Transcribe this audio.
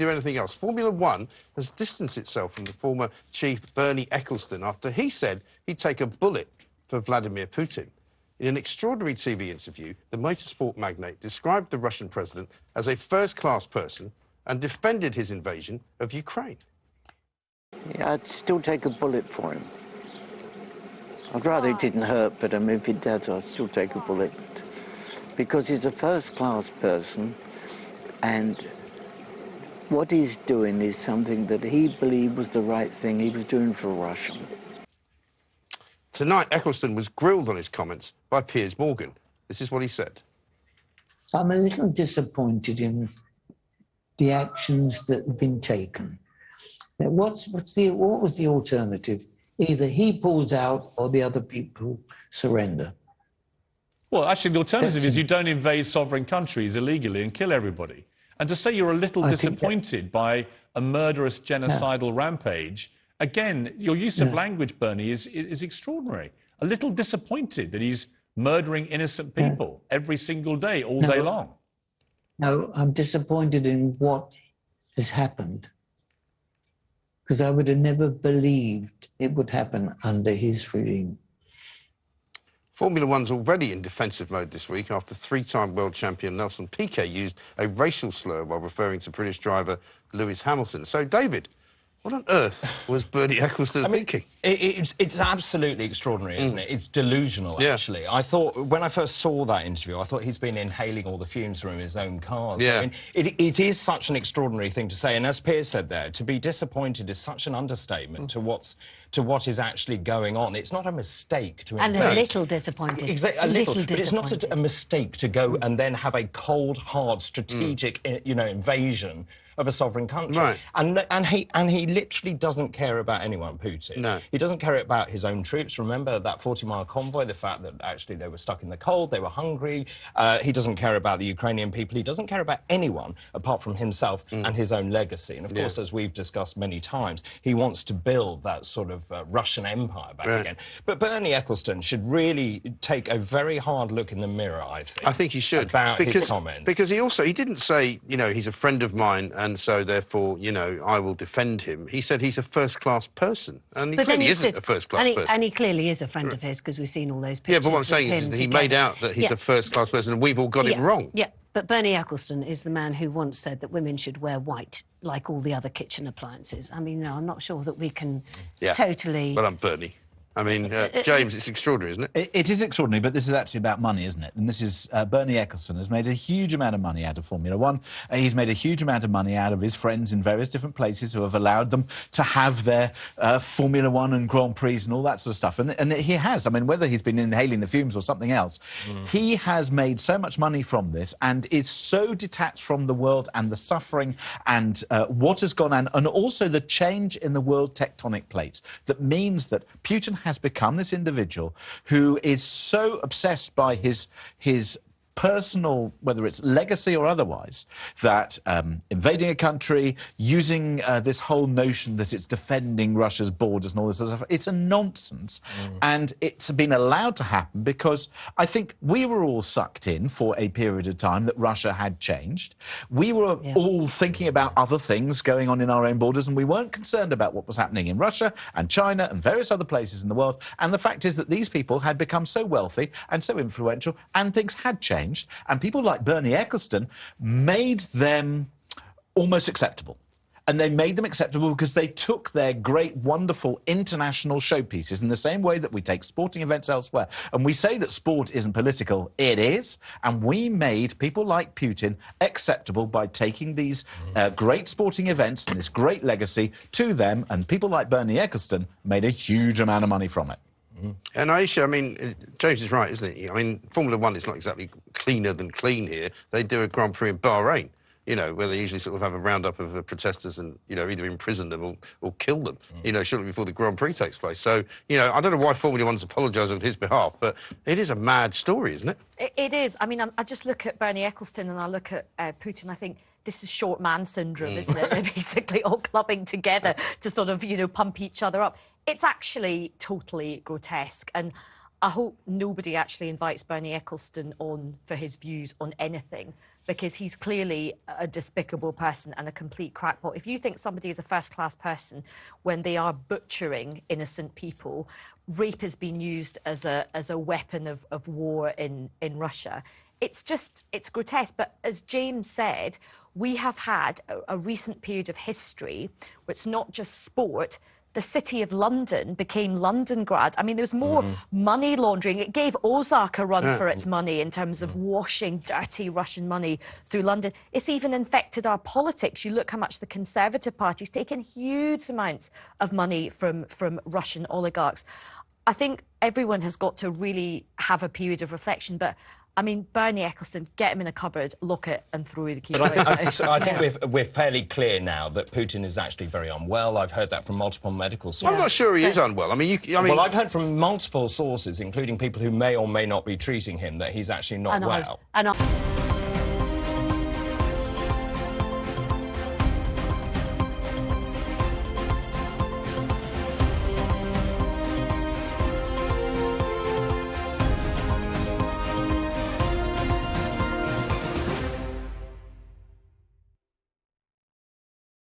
do anything else. Formula One has distanced itself from the former chief Bernie Ecclestone after he said he'd take a bullet for Vladimir Putin. In an extraordinary TV interview, the motorsport magnate described the Russian president as a first-class person and defended his invasion of Ukraine. Yeah, I'd still take a bullet for him. I'd rather it didn't hurt, but if it does, I'd still take a bullet. Because he's a first-class person, and what he's doing is something that he believed was the right thing he was doing for Russia. Tonight, Ecclestone was grilled on his comments by Piers Morgan. This is what he said. I'm a little disappointed in the actions that have been taken. Now, what was the alternative? Either he pulls out or the other people surrender. Well, actually, the alternative is you don't invade sovereign countries illegally and kill everybody. And to say you're a little disappointed by a murderous genocidal rampage, again, your use of language, Bernie, is extraordinary. A little disappointed that he's murdering innocent people every single day, all day long. No, I'm disappointed in what has happened, because I would have never believed it would happen under his regime. Formula One's already in defensive mode this week after three-time world champion Nelson Piquet used a racial slur while referring to British driver Lewis Hamilton. So, David, what on earth was Bernie Ecclestone thinking? It's absolutely extraordinary, isn't it? It's delusional, actually. I thought, when I first saw that interview, I thought he's been inhaling all the fumes from his own cars. Yeah. I mean, it is such an extraordinary thing to say. And as Piers said there, to be disappointed is such an understatement to what is actually going on. It's not a mistake to invade. And a little disappointed. Exactly, a little. But it's not a mistake to go and then have a cold, hard, strategic, invasion of a sovereign country. Right. And he literally doesn't care about anyone, Putin. No. He doesn't care about his own troops. Remember that 40-mile convoy, the fact that actually they were stuck in the cold, they were hungry. He doesn't care about the Ukrainian people. He doesn't care about anyone apart from himself and his own legacy. And of course, as we've discussed many times, he wants to build that sort of Russian empire back again. But Bernie Ecclestone should really take a very hard look in the mirror, I think. I think he should. About his comments. Because he didn't say, he's a friend of mine and so therefore, I will defend him. He said he's a first-class person. And he clearly isn't a first-class person. And he clearly is a friend of his, because we've seen all those pictures. Yeah, but what I'm saying is that he made out that he's a first-class person and we've all got it wrong. Yeah, but Bernie Ecclestone is the man who once said that women should wear white like all the other kitchen appliances. I mean, no, I'm not sure that we can totally... Well, I'm Bernie. I mean, James, it's extraordinary, isn't it? It is extraordinary, but this is actually about money, isn't it? And this is Bernie Ecclestone has made a huge amount of money out of Formula One. He's made a huge amount of money out of his friends in various different places who have allowed them to have their Formula One and Grand Prix and all that sort of stuff. And he has. I mean, whether he's been inhaling the fumes or something else, he has made so much money from this and is so detached from the world and the suffering and what has gone on, and also the change in the world tectonic plates that means that Putin has become this individual who is so obsessed by his personal, whether it's legacy or otherwise, that invading a country, using this whole notion that it's defending Russia's borders and all this sort of stuff, it's a nonsense. And it's been allowed to happen because I think we were all sucked in for a period of time that Russia had changed. We were all thinking about other things going on in our own borders, and we weren't concerned about what was happening in Russia and China and various other places in the world. And the fact is that these people had become so wealthy and so influential, and things had changed. And people like Bernie Ecclestone made them almost acceptable. And they made them acceptable because they took their great, wonderful international showpieces in the same way that we take sporting events elsewhere. And we say that sport isn't political. It is. And we made people like Putin acceptable by taking these great sporting events and this great legacy to them. And people like Bernie Ecclestone made a huge amount of money from it. And Aisha, I mean, James is right, isn't he? I mean, Formula One is not exactly cleaner than clean here. They do a Grand Prix in Bahrain, where they usually sort of have a roundup of protesters and, either imprison them or kill them, shortly before the Grand Prix takes place. So, I don't know why Formula One's apologising on his behalf, but it is a mad story, isn't it? It is. I mean, I just look at Bernie Ecclestone and I look at Putin, I think, this is short man syndrome, isn't it? They're basically all clubbing together to sort of, pump each other up. It's actually totally grotesque. And I hope nobody actually invites Bernie Ecclestone on for his views on anything, because he's clearly a despicable person and a complete crackpot. If you think somebody is a first-class person when they are butchering innocent people, rape has been used as a weapon of war in Russia. It's grotesque. But as James said, we have had a recent period of history where it's not just sport. The City of London became Londongrad. I mean, there was more money laundering. It gave Ozark a run for its money in terms of washing dirty Russian money through London. It's even infected our politics. You look how much the Conservative Party's taken huge amounts of money from Russian oligarchs. I think everyone has got to really have a period of reflection, but I mean, Bernie Ecclestone, get him in a cupboard, lock it, and throw the key. But I think we're fairly clear now that Putin is actually very unwell. I've heard that from multiple medical sources. I'm not sure he is unwell. I mean, well, I've heard from multiple sources, including people who may or may not be treating him, that he's actually not well.